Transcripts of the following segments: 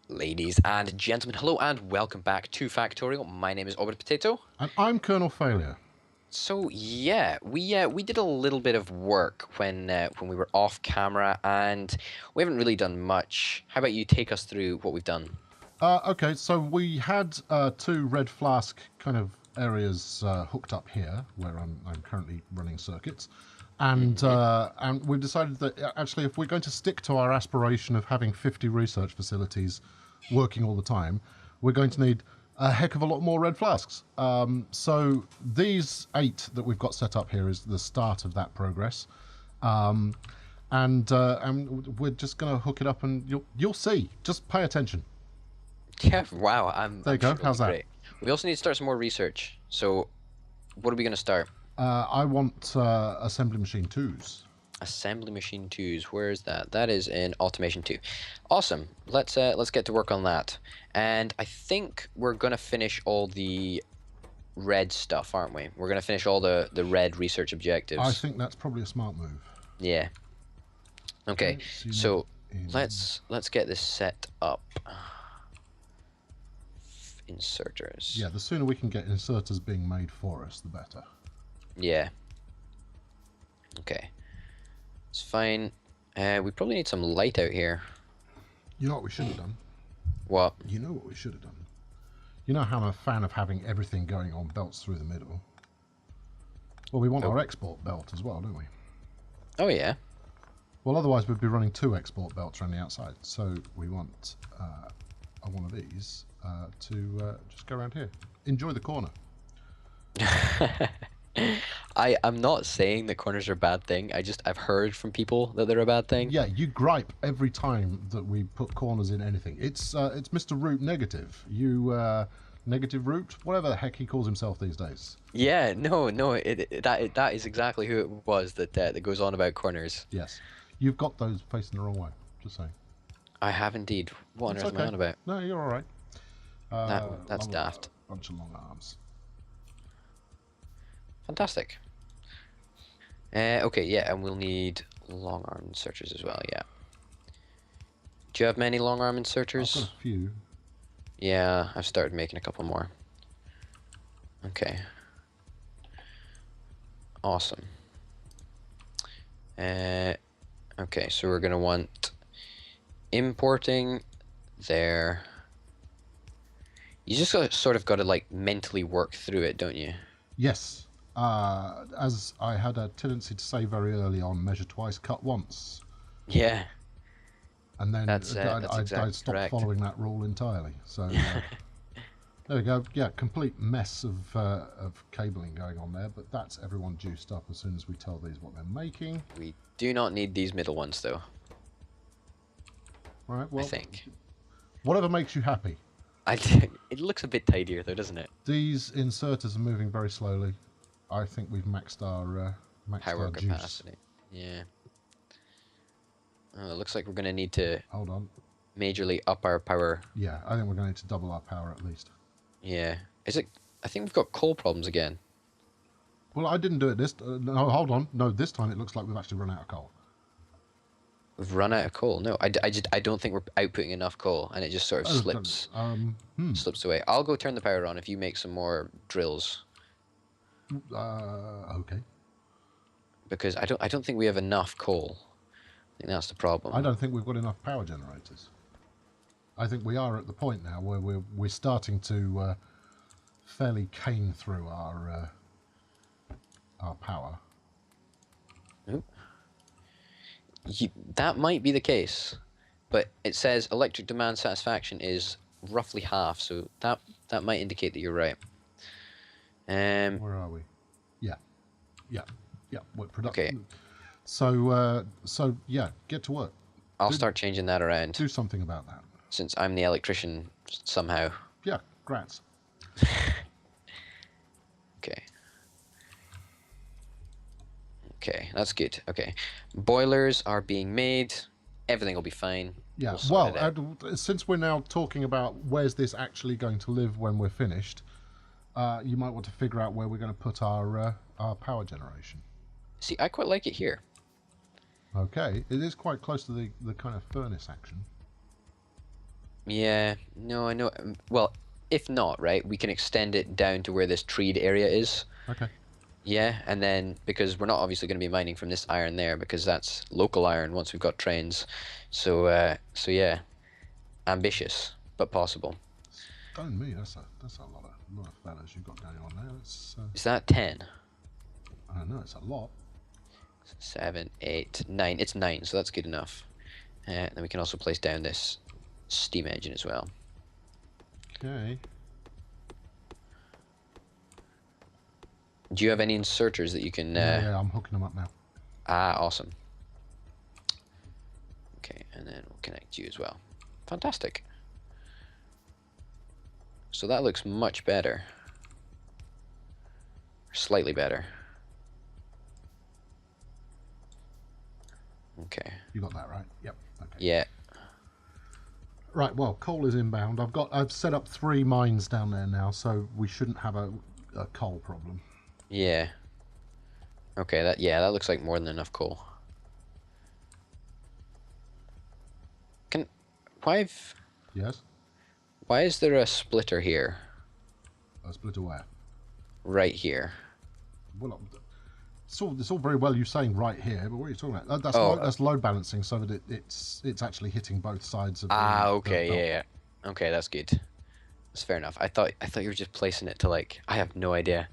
Ladies and gentlemen, hello and welcome back to Factorio. My name is Obert Potato. And I'm Colonel Failure. So yeah, we did a little bit of work when we were off camera, and we haven't really done much. How about you take us through what we've done? Okay, so we had two red flask kind of areas hooked up here, where I'm currently running circuits, and we've decided that actually, if we're going to stick to our aspiration of having 50 research facilities working all the time, we're going to need a heck of a lot more red flasks. So these 8 that we've got set up here is the start of that progress. And we're just going to hook it up, and you'll see. Just pay attention. Yeah, wow, I'm There you I'm go. sure it'll be How's that? great. We also need to start some more research. So what are we going to start? I want assembly machine 2s. Assembly machine 2s. Where is that? That is in automation 2. Awesome. Let's get to work on that. And I think we're gonna finish all the red stuff, aren't we? We're gonna finish all the red research I objectives. think that's probably a smart move. Yeah. Okay. So you need So in. let's get this set up. Inserters. Yeah, the sooner we can get inserters being made for us, the better. Yeah. Okay. It's fine. We probably need some light out here. You know what we should have done? What? You know what we should have done? You know how I'm a fan of having everything going on belts through the middle? Well, we want our export belt as well, don't we? Oh yeah. Well, otherwise we'd be running 2 export belts around the outside. So we want one of these to just go around here. Enjoy the corner. I'm not saying that corners are a bad thing. I've heard from people that they're a bad thing. Yeah, you gripe every time that we put corners in anything. It's Mr. Root Negative. You Negative Root, whatever the heck he calls himself these days. Yeah, no, that is exactly who it was that goes on about corners. Yes, you've got those facing the wrong way. Just saying. I have indeed. What on It's earth am I okay. on about? No, you're all right. That's daft. Bunch of long arms. Fantastic. Okay, yeah, and we'll need long arm inserters as well. Yeah. Do you have many long arm I've inserters? got a few. Yeah, I've started making a couple more. Okay. Awesome. Okay, so we're gonna want importing there. You just sort of got to like mentally work through it, don't you? Yes. As I had a tendency to say very early on, measure twice, cut once. Yeah, And then that's I exactly stopped correct. following that rule entirely. So there we go. Yeah, complete mess of cabling going on there, but that's everyone juiced up as soon as we tell these what they're making. We do not need these middle ones, though. All right. Well, I think. whatever makes you happy. It looks a bit tidier, though, doesn't it? These inserters are moving very slowly. I think we've maxed our Power juice. capacity. Yeah. Oh, it looks like we're gonna need to Hold on. majorly up our power. Yeah, I think we're going to need to double our power at least. Yeah. Is it? I think we've got coal problems again. Well, I didn't do it this. No, hold on. No, this time it looks like we've actually run out of coal. We've run out of coal. No, I don't think we're outputting enough coal, and it just sort of slips away. I'll go turn the power on if you make some more drills, Okay. because I don't think we have enough coal. I think that's the problem. I don't think we've got enough power generators. I think we are at the point now where we're starting to fairly cane through our power. That might be the case, but it says electric demand satisfaction is roughly half, so that might indicate that you're right. Where are we? Yeah. What production? Okay. So yeah, get to work. I'll start changing that around, Do something about that. since I'm the electrician somehow. Yeah, grats. Okay. Okay, that's good. Okay. Boilers are being made. Everything will be fine. Yeah, We'll sort well, it out. since we're now talking about where's this actually going to live when we're finished, you might want to figure out where we're going to put our power generation. See, I quite like it here. Okay, it is quite close to the kind of furnace action. Yeah, no, I know. Well, if not, right, we can extend it down to where this treed area is. Okay. Yeah, and then because we're not obviously going to be mining from this iron there because that's local iron once we've got trains. So yeah, ambitious but possible. Stone me. That's a lot of fellas you've got going on there. It's Is that 10? I don't know. It's a lot. 7, 8, 9. It's 9, so that's good enough. Then we can also place down this steam engine as well. Okay. Do you have any inserters that you can? Yeah. I'm hooking them up now. Awesome. Okay, and then we'll connect you as well. Fantastic. So that looks much better. Slightly better. Okay. You got that right? Yep. Okay. Yeah. Right. Well, coal is inbound. I've set up 3 mines down there now, so we shouldn't have a coal problem. Yeah. Okay, that looks like more than enough coal. Can Yes. why is there a splitter here? A split away. Right here. Well, it's all very well you saying right here, but what are you talking about? Oh, That's load balancing, so that it's actually hitting both sides of the okay, belt. yeah. Okay, that's good. That's fair enough. I thought you were just placing it to like I have no idea.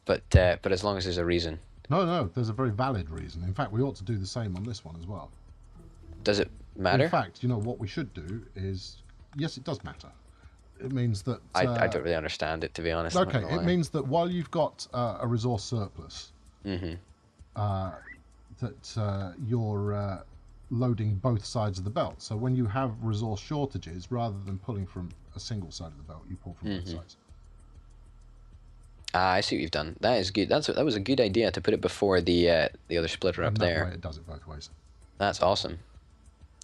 But as long as there's a reason. No, there's a very valid reason. In fact, we ought to do the same on this one as well. Does it In matter? fact, what we should do is, yes, it does matter. It means that I don't really understand it, to be honest. I'm not okay, gonna it lie. means that while you've got a resource surplus, Mm-hmm. you're loading both sides of the belt. So when you have resource shortages, rather than pulling from a single side of the belt, you pull from both Mm-hmm. sides. I see what you've done. That is good. That was a good idea to put it before the other splitter up And that there. way it does it both ways. That's awesome.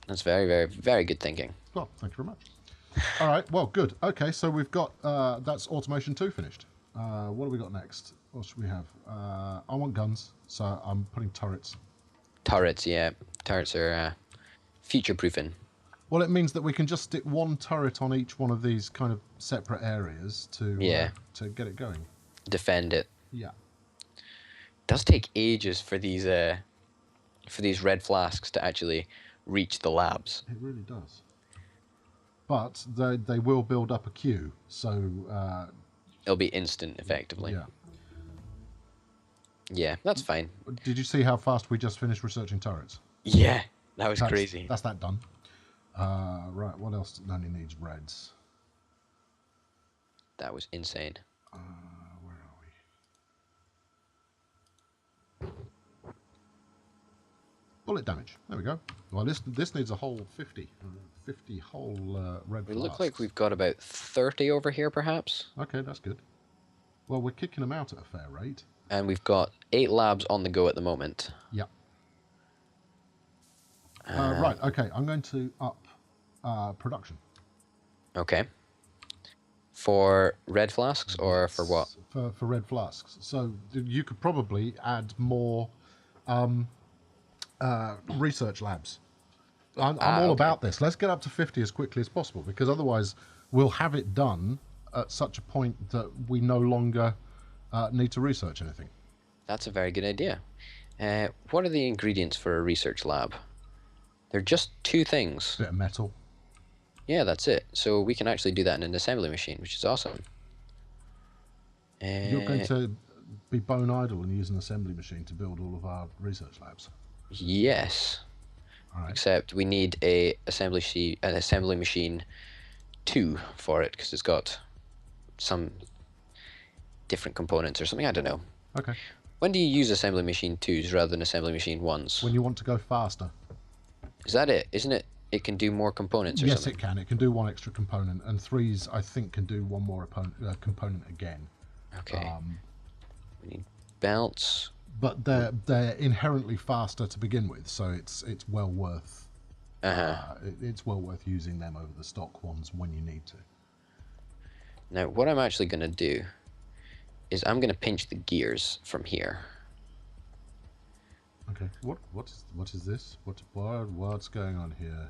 That's very, very, very good thinking. Well, thank you very much. All right, well, good. Okay, so we've got, that's automation 2 finished. What do we got next? What should we have? I want guns, so I'm putting turrets. Turrets, yeah. Turrets are future-proofing. Well, it means that we can just stick 1 turret on each one of these kind of separate areas to get it going. Defend it. Yeah. It does take ages for these red flasks to actually reach the labs. It really does. But they will build up a queue, so It'll be instant, effectively. yeah. Yeah, that's fine. Did you see how fast we just finished researching turrets? Yeah, that was crazy. That's that done. Right, what else only needs reds? That was insane. Where are we? Bullet damage. There we go. Well, this needs a whole 50. 50 whole red We flasks. look like we've got about 30 over here, perhaps. Okay, that's good. Well, we're kicking them out at a fair rate. And we've got 8 labs on the go at the moment. Yeah. Right, okay, I'm going to up production. Okay. For red flasks or for what? For red flasks. So you could probably add more research labs. I'm all okay. about this. Let's get up to 50 as quickly as possible, because otherwise we'll have it done at such a point that we no longer need to research anything. That's a very good idea. What are the ingredients for a research lab? They're just 2 things. Bit of metal. Yeah, that's it. So we can actually do that in an assembly machine, which is awesome. You're going to be bone idle and use an assembly machine to build all of our research labs. Yes. All right. Except we need an assembly machine 2 for it, because it's got some different components or something. I don't know. Okay. When do you use assembly machine 2s rather than assembly machine 1s? When you want to go faster. Is that it? Isn't it? It can do more components or Yes, something? it can. It can do 1 extra component, and 3s I think can do 1 more component again. Okay. We need belts. But they're inherently faster to begin with, so it's well worth it's well worth using them over the stock ones when you need to. Now, what I'm actually going to do is I'm going to pinch the gears from here. Okay. What is this? What's going on here?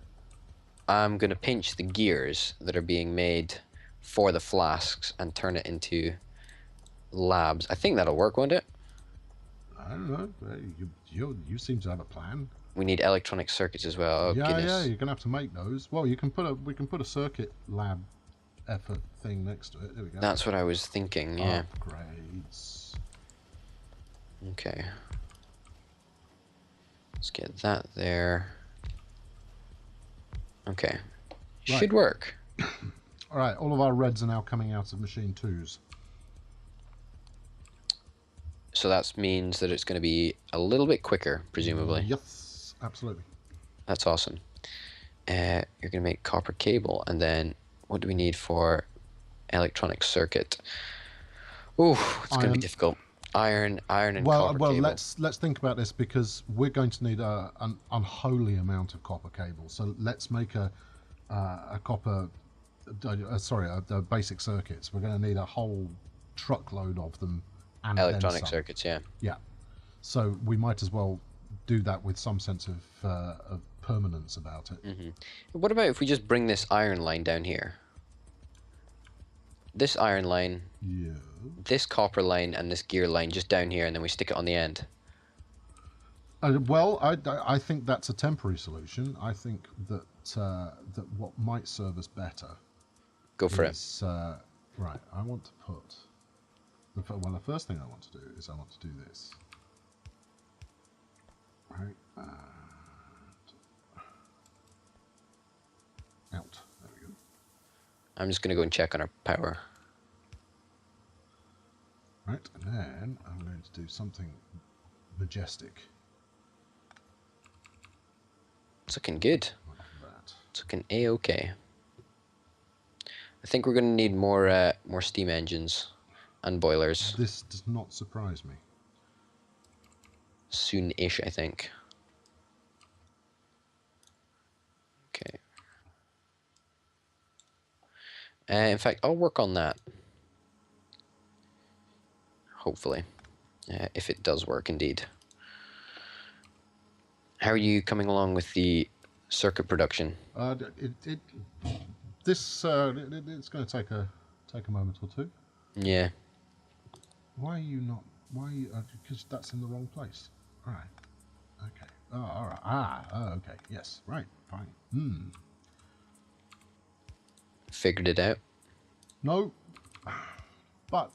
I'm gonna pinch the gears that are being made for the flasks and turn it into labs. I think that'll work, won't it? I don't know. You seem to have a plan. We need electronic circuits as well. Oh Yeah, yeah. goodness. You're gonna have to make those. Well, we can put a circuit lab effort thing next to it. There we go. That's what I was thinking, yeah. Upgrades. Okay. Let's get that there. Okay. Right. Should work. All right. All of our reds are now coming out of machine 2s. So that means that it's going to be a little bit quicker, presumably. Yes, absolutely. That's awesome. You're going to make copper cable, and then what do we need for electronic circuit? Ooh, it's going to be difficult. Iron, and copper Well, cable. let's think about this because we're going to need an unholy amount of copper cable. So let's make a copper, the basic circuits. We're going to need a whole truckload of them, and Electronic then some. circuits, yeah. Yeah. So we might as well do that with some sense of permanence about it. Mm-hmm. What about if we just bring this iron line down here? This iron line, Yeah. this copper line, and this gear line just down here, and then we stick it on the end. Well, I think that's a temporary solution. I think that that what might serve us better Go for it. is right. I want to put the first thing I want to do is I want to do this. Right. Out. There we go. I'm just going to go and check on our power. Right, and then I'm going to do something majestic. It's looking good. Like that. It's looking a-okay. I think we're going to need more steam engines and boilers. This does not surprise me. Soon-ish, I think. Okay. In fact, I'll work on that. Hopefully. If it does work, indeed. How are you coming along with the circuit production? It's going to take a moment or two. Yeah. Why are you not? Why? Because that's in the wrong place. All right. Okay. Oh, all right. Oh, okay. Yes. Right. Fine. Figured it out. No. But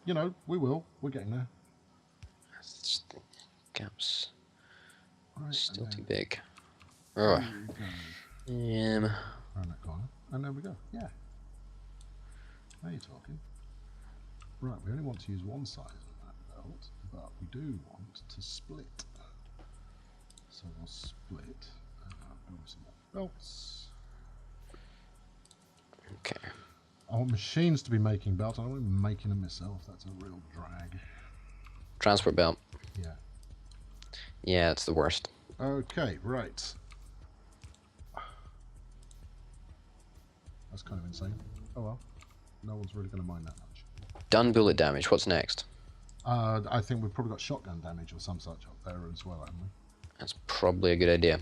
we will. We're getting there. Gaps. Right, Still too big. Oh. Around that corner, and there we go. Yeah. Now you're talking. Right. We only want to use one side of that belt, but we do want to split. So we'll split. Some more belts. Okay. I want machines to be making belts. I don't want to be making them myself. That's a real drag. Transport belt. Yeah. Yeah, it's the worst. Okay, right. That's kind of insane. Oh well. No one's really going to mind that much. Done bullet damage. What's next? I think we've probably got shotgun damage or some such up there as well, haven't we? That's probably a good idea.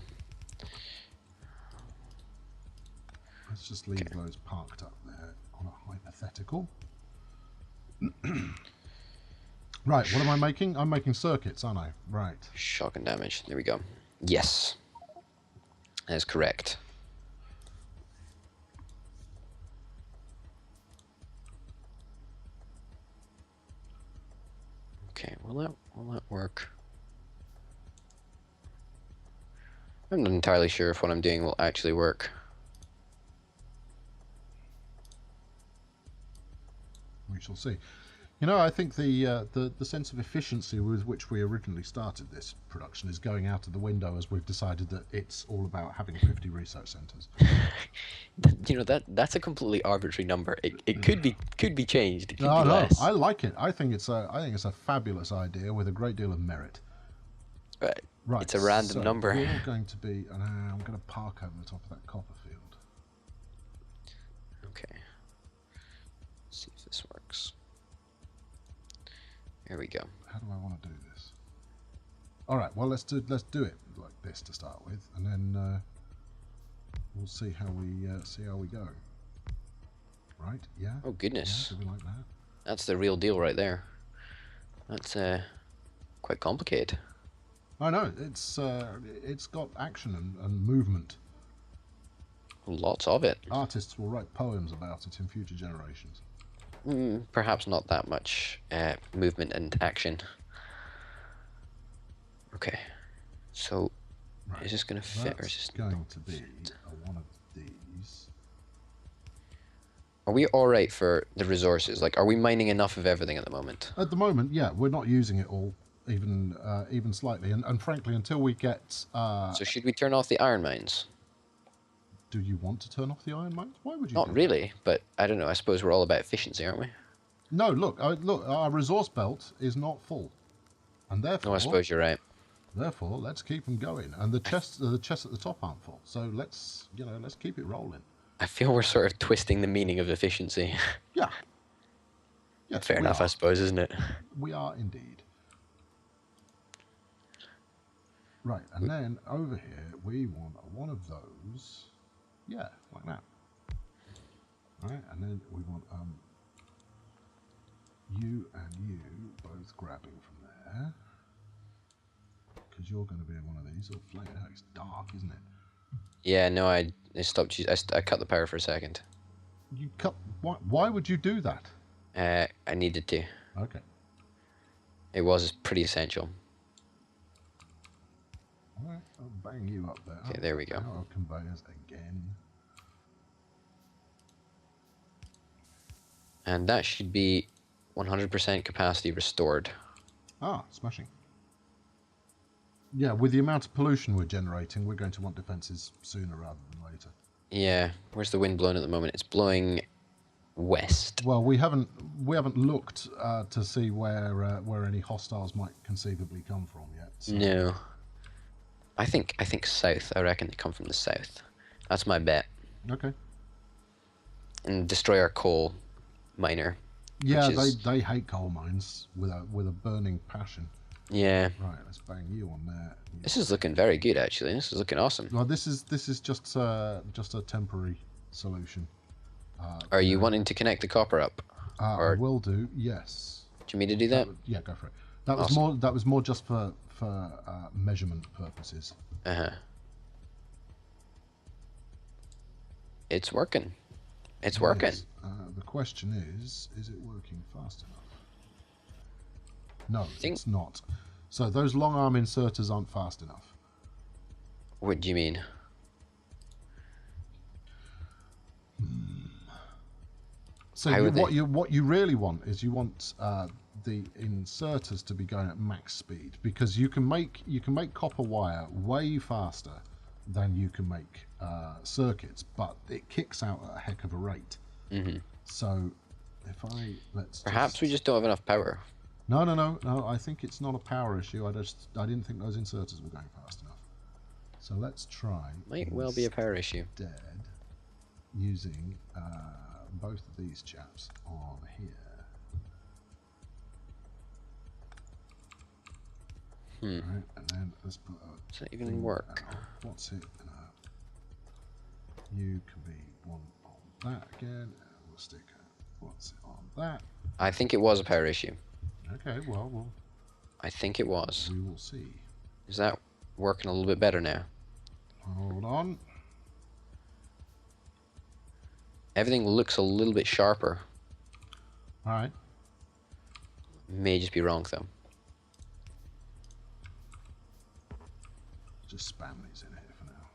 Let's just leave those parked up there on a hypothetical. Right, what am I making? I'm making circuits, aren't I? Right. Shotgun damage. There we go. Yes. That is correct. Okay, will that work? I'm not entirely sure if what I'm doing will actually work. We shall see. I think the sense of efficiency with which we originally started this production is going out of the window as we've decided that it's all about having 50 research centres. That's a completely arbitrary number. It could be changed. It could No, be less. I like it. I think it's a fabulous idea with a great deal of merit. Right. It's a random number. We're going to be. I'm going to park over the top of that copper field. Okay. Let's see if this works. Here we go. How do I want to do this? All right. Well, let's do it like this to start with, and then we'll see how we go. Right? Yeah. Oh Yeah. goodness, Do we like that? that's the real deal right there. That's quite complicated. I know it's got action and movement. Lots of it. Artists will write poems about it in future generations. Perhaps not that much movement and action. Okay, so Right. is this gonna fit or is That's this going not to gonna be fit? one of these. Are we all right for the resources? Like, are we mining enough of everything at the moment? At the moment, yeah, we're not using it all, even slightly. And frankly, until we get, So should we turn off the iron mines? do you want to turn off the iron mines? Why would you Not do that? really, but I don't know. I suppose we're all about efficiency, aren't we? No, look, our resource belt is not full, and No, I suppose you're right. therefore, let's keep them going. And the chests at the top aren't full, so let's keep it rolling. I feel we're sort of twisting the meaning of efficiency. Yeah, yes, Fair we enough, I are. suppose, isn't it? We are indeed. Right, and then over here we want one of those. Yeah, like that. Right, and then we want you and you both grabbing from there, because you're going to be in one of these. Oh, flame! It's dark, isn't it? Yeah, no, I stopped. I cut the power for a second. You cut. Why would you do that? I needed to. Okay. It was pretty essential. All right, I'll bang you up there. Okay, there we go. Power conveyors again. And that should be 100% capacity restored. Ah, smashing. Yeah, with the amount of pollution we're generating, we're going to want defences sooner rather than later. Yeah, where's the wind blowing at the moment? It's blowing west. Well, we haven't looked to see where any hostiles might conceivably come from yet. So. No. I think south. I reckon they come from the south. That's my bet. Okay. And destroy our coal miner. Yeah, is... they hate coal mines with a burning passion. Yeah. Right, let's bang you on there. This is looking very good, actually. This is looking awesome. Well, this is just a temporary solution. Are you wanting to connect the copper up? I will do. Yes. Do you mean to do that? Yeah, go for it. That was Awesome. more. That was more just for measurement purposes. It's working. It's working. The question is it working fast enough? No, it's not. So those long arm inserters aren't fast enough. What do you mean? So what you really want is you want the inserters to be going at max speed, because you can make copper wire way faster than you can make circuits, but it kicks out at a heck of a rate. Mm-hmm. So if Perhaps we just don't have enough power. No. I think it's not a power issue. I didn't think those inserters were going fast enough. So let's try. Might well be a power issue. Instead, using both of these chaps on here. Right, and then let's put a Does that even work? What's it? You can be one on that again. And we'll stick what's it on that. I think it was a power issue. Okay, well, I think it was. we will see. Is that working a little bit better now? Hold on. Everything looks a little bit sharper. All right. May just be wrong though. Just spam these in here for now.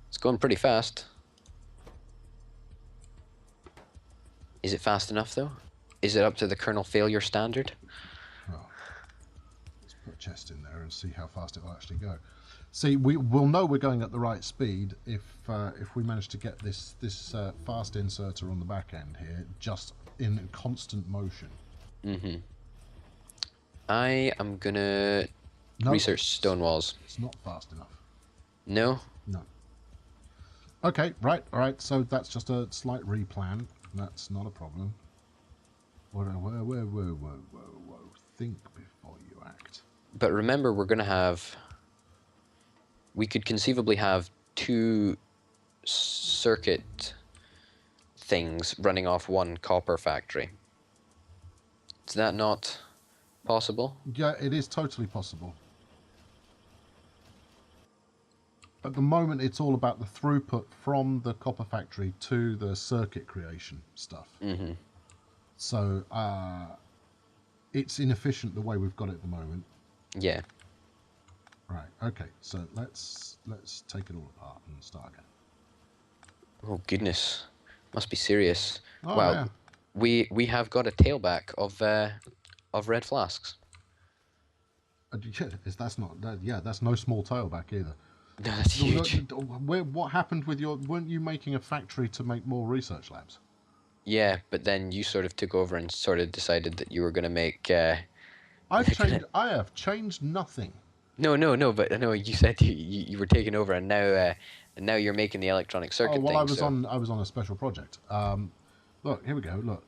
It's going pretty fast. Is it fast enough though? Is it up to the kernel failure standard? Well, let's put a chest in there and see how fast it will actually go. See, we'll know we're going at the right speed if we manage to get this fast inserter on the back end here just in constant motion. Mm-hmm. I am gonna research stone walls. It's not fast enough. No? No. Okay, right, all right. So that's just a slight replan. That's not a problem. Whoa. Think before you act. But remember, we're gonna have... We could conceivably have two circuit things running off one copper factory. Is that not possible? Yeah, it is totally possible. At the moment, it's all about the throughput from the copper factory to the circuit creation stuff. Mm-hmm. So it's inefficient the way we've got it at the moment. Yeah. Right. Okay. So let's take it all apart and start again. Oh goodness, must be serious. Oh Wow, yeah. we have got a tailback of red flasks. Yeah, that's not that. Yeah, that's no small tailback either. No, that's huge. What happened with your? Weren't you making a factory to make more research labs? Yeah, but then you sort of took over and sort of decided that you were gonna make. I've Gonna... changed. I have changed nothing. No, no, no. But I know you said you were taking over, and now you're making the electronic Oh circuit well, thing. So I was on a special project. Look, here we go. Look,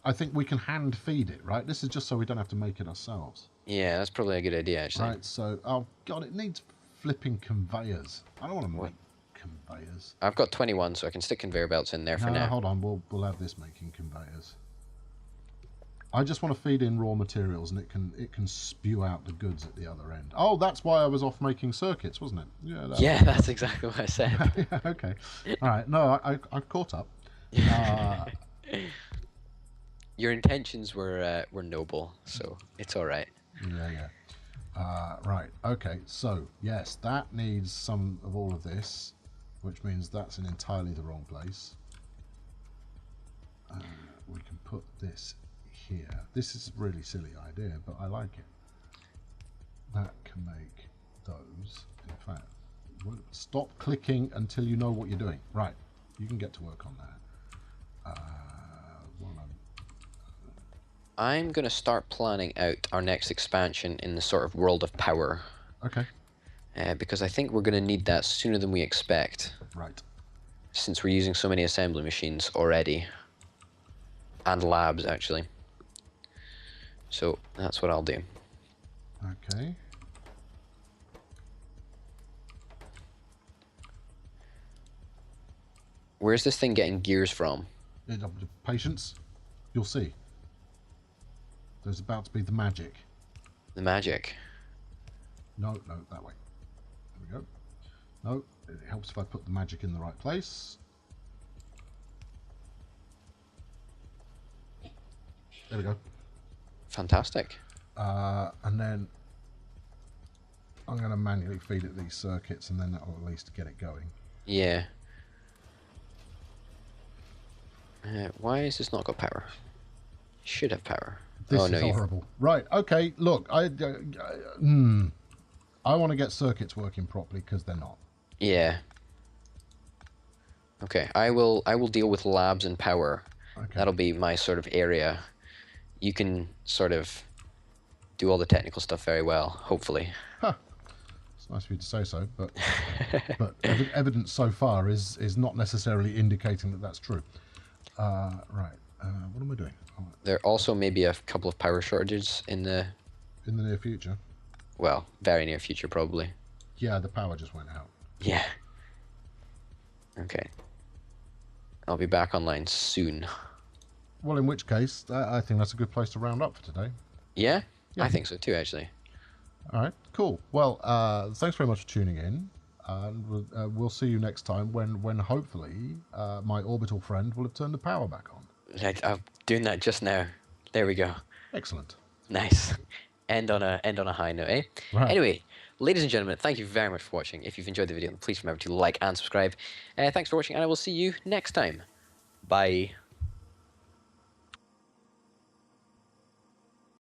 I think we can hand feed it. Right. This is just so we don't have to make it ourselves. yeah, that's probably a good idea actually. Right. So, oh god, it needs flipping conveyors. I don't want to What? make conveyors. I've got 21, so I can stick conveyor belts in there for No, now. hold on. We'll have this making conveyors. I just want to feed in raw materials, and it can spew out the goods at the other end. Oh, that's why I was off making circuits, wasn't it? Yeah. Yeah, that's exactly what I said. Yeah, okay. All right. No, I've caught up. Your intentions were noble, so it's all right. Yeah, yeah. Right. Okay. So yes, that needs some of all of this, which means that's in entirely the wrong place. We can put this here. This is a really silly idea, but I like it. That can make those. In fact, stop clicking until you know what you're doing. Right. You can get to work on that. While I'm gonna start planning out our next expansion in the sort of world of power, okay. because I think we're gonna need that sooner than we expect, Right. since we're using so many assembly machines already, and labs actually. So that's what I'll do. Okay. Where's this thing getting gears from? Patience. You'll see. There's about to be the magic. The magic. No, that way. There we go. No, it helps if I put the magic in the right place. There we go. Fantastic. And then I'm going to manually feed it these circuits, and then that'll at least get it going. Yeah. Why has this not got power? Should have power. This oh no, is horrible. Right. Okay. Look, I want to get circuits working properly because they're not. Yeah. Okay, I will deal with labs and power. Okay. That'll be my sort of area. You can sort of do all the technical stuff very well, hopefully. Huh. It's nice of you to say so, but evidence so far is not necessarily indicating that that's true. Right. What am I doing? Oh, There also may be a couple of power shortages in the, near future. well, very near future probably. Yeah, the power just went out. Yeah. Okay. I'll be back online soon. Well, in which case, I think that's a good place to round up for today. Yeah? Yeah. I think so too, actually. All right, cool. Well, thanks very much for tuning in, and we'll see you next time when hopefully my orbital friend will have turned the power back on. I'm doing that just now. There we go. Excellent. Nice. End on a high note, eh? Right. Anyway, ladies and gentlemen, thank you very much for watching. If you've enjoyed the video, please remember to like and subscribe. Thanks for watching, and I will see you next time. Bye.